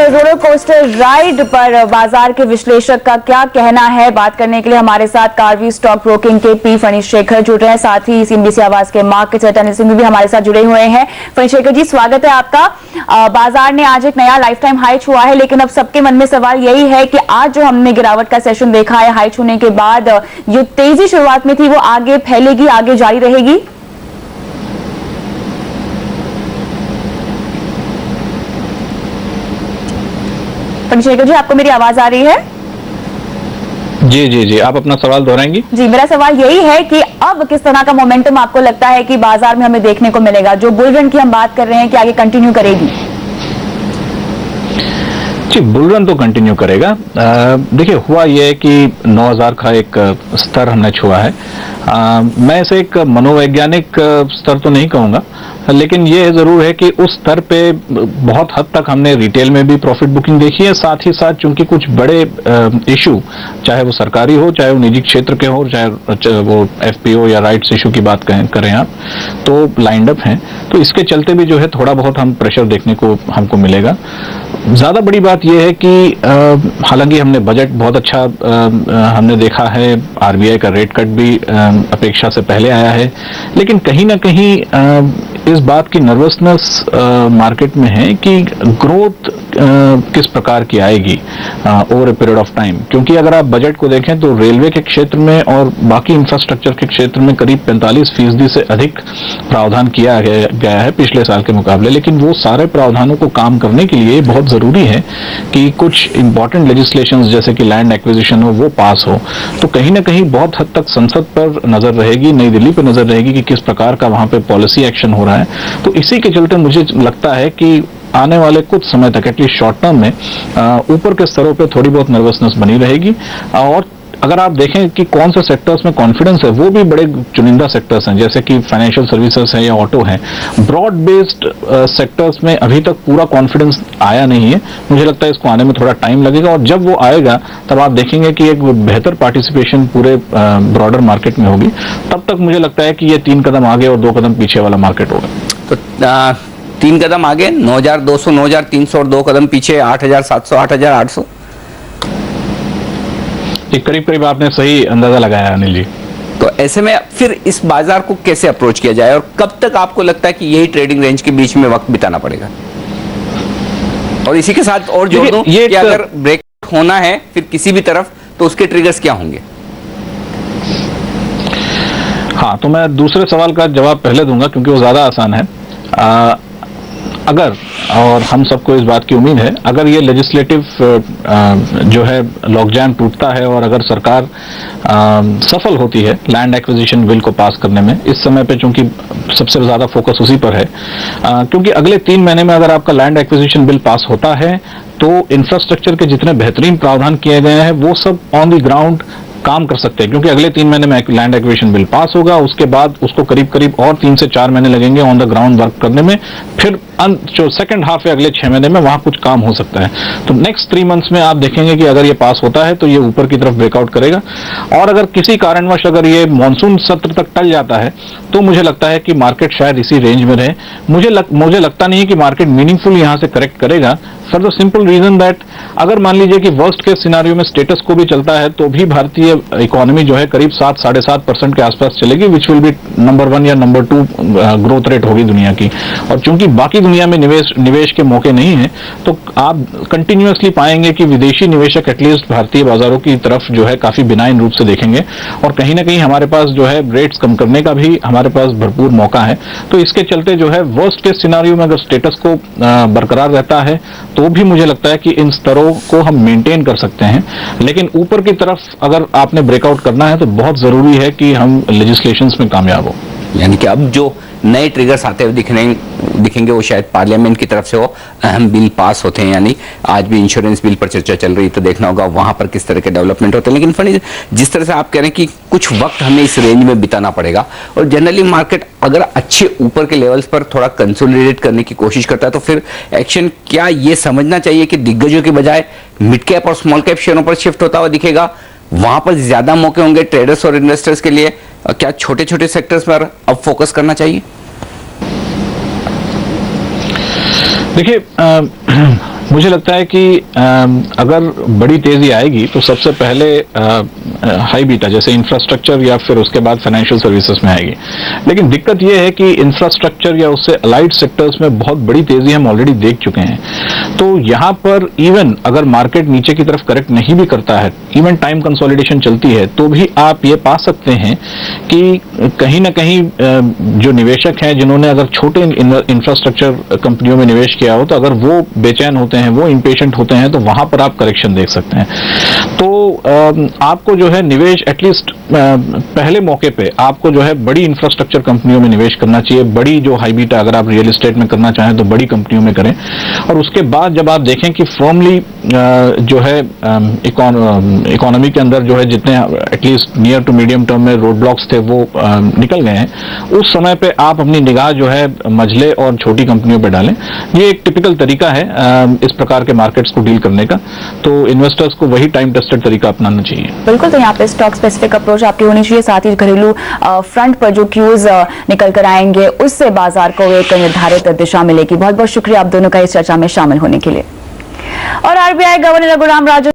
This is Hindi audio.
रोलर कोस्टर राइड पर बाजार के विश्लेषक का क्या कहना है, बात करने के लिए हमारे साथ कारवी स्टॉक ब्रोकिंग के पी फणिशेखर जुड़ रहे हैं, साथ ही सीएनबीसी आवाज के मार्केट अटॉर्नी सिंह भी हमारे साथ जुड़े हुए हैं। फणिशेखर जी, स्वागत है आपका। बाजार ने आज एक नया लाइफ टाइम हाई छुआ है, लेकिन अब सबके मन में सवाल यही है कि आज जो हमने गिरावट का सेशन देखा है, हाई छूने के बाद जो तेजी शुरुआत में थी वो आगे फैलेगी, आगे जारी रहेगी? फणिशेखर जी, आपको मेरी आवाज आ रही है? जी जी जी, आप अपना सवाल दोहराएंगी? जी, मेरा सवाल यही है कि अब किस तरह का मोमेंटम आपको लगता है कि बाजार में हमें देखने को मिलेगा? जो बुल रन की हम बात कर रहे हैं कि आगे कंटिन्यू करेगी? जी, बुल रन तो कंटिन्यू करेगा। देखिए, हुआ यह है कि 9000 का एक स्तर हमने छुआ है। मैं इसे एक मनोवैज्ञानिक स्तर तो नहीं कहूंगा, लेकिन ये जरूर है कि उस स्तर पे बहुत हद तक हमने रिटेल में भी प्रॉफिट बुकिंग देखी है। साथ ही साथ चूंकि कुछ बड़े इशू, चाहे वो सरकारी हो, चाहे वो निजी क्षेत्र के हो, चाहे वो एफपीओ या राइट्स इशू की बात करें आप, तो लाइंड अप हैं। तो इसके चलते भी जो है थोड़ा बहुत हम प्रेशर देखने को हमको मिलेगा। ज्यादा बड़ी बात यह है कि हालांकि हमने बजट बहुत अच्छा हमने देखा है, आरबीआई का रेट कट भी अपेक्षा से पहले आया है, लेकिन कहीं ना कहीं इस बात की नर्वसनेस मार्केट में है कि ग्रोथ किस प्रकार की आएगी over a period of time. क्योंकि अगर आप बजट को देखें तो रेलवे के क्षेत्र में और बाकी इंफ्रास्ट्रक्चर के क्षेत्र में करीब 45% से अधिक प्रावधान किया गया है पिछले साल के मुकाबले, लेकिन वो सारे प्रावधानों को काम करने के लिए बहुत जरूरी है कि कुछ इंपॉर्टेंट लेजिस्लेशन जैसे कि लैंड एक्विजिशन हो वो पास हो। तो कहीं ना कहीं बहुत हद तक संसद पर नजर रहेगी, नई दिल्ली पर नजर रहेगी कि किस प्रकार का वहां पे पॉलिसी एक्शन हो रहा है। तो इसी के चलते मुझे लगता है कि आने वाले कुछ समय तक एटलीस्ट शॉर्ट टर्म में ऊपर के स्तरों पे थोड़ी बहुत नर्वसनेस बनी रहेगी। और अगर आप देखें कि कौन से सेक्टर्स में कॉन्फिडेंस है, वो भी बड़े चुनिंदा सेक्टर्स हैं, जैसे कि फाइनेंशियल सर्विसेज है या ऑटो है। ब्रॉड बेस्ड सेक्टर्स में अभी तक पूरा कॉन्फिडेंस आया नहीं है। मुझे लगता है इसको आने में थोड़ा टाइम लगेगा, और जब वो आएगा तब आप देखेंगे कि एक बेहतर पार्टिसिपेशन पूरे ब्रॉडर मार्केट में होगी। तब तक मुझे लगता है कि ये 3 कदम आगे और 2 कदम पीछे वाला मार्केट होगा। तो 3 कदम आगे 9200, 9300 और 2 कदम पीछे 8700, 8800। करीब करीब आपने सही अंदाजा लगाया अनिल जी। तो ऐसे में फिर इस बाजार को कैसे अप्रोच किया जाए, और कब तक आपको लगता है कि यही ट्रेडिंग रेंज के बीच में वक्त बिताना पड़ेगा? और इसी के साथ और जोड़ दूं कि अगर ब्रेक होना है फिर किसी भी तरफ, तो उसके ट्रिगर्स क्या होंगे? हाँ, तो मैं दूसरे सवाल का जवाब पहले दूंगा क्योंकि वो ज्यादा आसान है। अगर, और हम सबको इस बात की उम्मीद है, अगर ये लेजिस्लेटिव जो है लॉकजैम टूटता है और अगर सरकार सफल होती है लैंड एक्विजिशन बिल को पास करने में, इस समय पे चूंकि सबसे ज्यादा फोकस उसी पर है, क्योंकि अगले 3 महीने में अगर आपका लैंड एक्विजिशन बिल पास होता है तो इंफ्रास्ट्रक्चर के जितने बेहतरीन प्रावधान किए गए हैं वो सब ऑन द ग्राउंड काम कर सकते हैं। क्योंकि अगले 3 महीने में लैंड एक्विजिशन बिल पास होगा, उसके बाद उसको करीब करीब और 3 से 4 महीने लगेंगे ऑन द ग्राउंड वर्क करने में। फिर जो सेकंड हाफ है अगले 6 महीने में वहां कुछ काम हो सकता है। तो नेक्स्ट 3 मंथ्स में आप देखेंगे कि अगर ये पास होता है तो ये ऊपर की तरफ ब्रेकआउट करेगा, और अगर किसी कारणवश अगर ये मानसून सत्र तक टल जाता है तो मुझे लगता है कि मार्केट शायद इसी रेंज में रहे। मुझे लगता नहीं है कि मार्केट मीनिंगफुल यहां से करेक्ट करेगा, for the simple reason that अगर मान लीजिए कि वर्स्ट केस सिनारियो में स्टेटस को भी चलता है तो भी भारतीय इकोनॉमी जो है करीब 7-7.5% के आसपास चलेगी, विच विल बी नंबर 1 या नंबर 2 ग्रोथ रेट होगी दुनिया की। और चूंकि बाकी दुनिया में निवेश के मौके नहीं है, तो आप कंटिन्यूअसली पाएंगे कि विदेशी निवेशक एटलीस्ट भारतीय बाजारों की तरफ जो है काफी बिनाइन रूप से देखेंगे, और कहीं ना कहीं हमारे पास जो है रेट्स कम करने का भी हमारे पास भरपूर मौका है। तो इसके चलते जो है वर्स्ट केस सिनारियो में अगर स्टेटस को बरकरार रहता है तो भी मुझे लगता है कि इन स्तरों को हम मेंटेन कर सकते हैं। लेकिन ऊपर की तरफ अगर आपने ब्रेकआउट करना है तो बहुत जरूरी है कि हम लेजिस्लेशंस में कामयाब हो। यानी कि अब जो नए ट्रिगर्स आते हुए दिखेंगे वो शायद पार्लियामेंट की तरफ से हो, अहम बिल पास होते हैं। यानी आज भी इंश्योरेंस बिल पर चर्चा चल रही, तो देखना होगा वहां पर किस तरह के डेवलपमेंट होते हैं। लेकिन फनी, जिस तरह से आप कह रहे हैं कि कुछ वक्त हमें इस रेंज में बिताना पड़ेगा, और जनरली मार्केट अगर अच्छे ऊपर के लेवल्स पर थोड़ा कंसोलिडेट करने की कोशिश करता है, तो फिर एक्शन क्या ये समझना चाहिए कि दिग्गजों के बजाय मिड कैप और स्मॉल कैप शेयरों पर शिफ्ट होता हुआ दिखेगा, वहां पर ज्यादा मौके होंगे ट्रेडर्स और इन्वेस्टर्स के लिए? क्या छोटे छोटे सेक्टर्स पर अब फोकस करना चाहिए? देखिए, मुझे लगता है कि अगर बड़ी तेजी आएगी तो सबसे पहले हाई बीटा जैसे इंफ्रास्ट्रक्चर या फिर उसके बाद फाइनेंशियल सर्विसेज में आएगी। लेकिन दिक्कत यह है कि इंफ्रास्ट्रक्चर या उससे अलाइड सेक्टर्स में बहुत बड़ी तेजी हम ऑलरेडी देख चुके हैं। तो यहां पर इवन अगर मार्केट नीचे की तरफ करेक्ट नहीं भी करता है, इवन टाइम कंसोलिडेशन चलती है, तो भी आप ये पा सकते हैं कि कहीं ना कहीं जो निवेशक हैं जिन्होंने अगर छोटे इंफ्रास्ट्रक्चर कंपनियों में निवेश किया हो, तो अगर वो बेचैन होते हैं, वो इम्पेशेंट होते हैं, तो वहां पर आप करेक्शन देख सकते हैं। तो आपको जो है निवेश एटलीस्ट पहले मौके पे आपको जो है बड़ी इंफ्रास्ट्रक्चर कंपनियों में निवेश करना चाहिए। बड़ी जो हाई बीटा अगर आप रियल एस्टेट में करना चाहें तो बड़ी कंपनियों में करें, और उसके बाद जब आप देखें कि फर्मली जो है इकोनॉमी के अंदर जो है जितने at least near to medium term में रोड ब्लॉक्स थे वो निकल गए हैं, उस समय पे आप अपनी निगाह जो है मझले और छोटी कंपनियों पे डालें। ये एक टिपिकल तरीका है इस प्रकार के मार्केट्स को डील करने का, तो इन्वेस्टर्स को वही टाइम टेस्टेड तरीका अपनाना चाहिए। बिल्कुल, तो यहाँ पे स्टॉक स्पेसिफिक अप्रोच आपकी होनी चाहिए, साथ ही घरेलू फ्रंट पर जो क्यूज निकल कर आएंगे उससे बाजार को एक निर्धारित दिशा मिलेगी। बहुत बहुत शुक्रिया आप दोनों का इस चर्चा में शामिल होने के लिए। और आरबीआई गवर्नर रघुराम राजन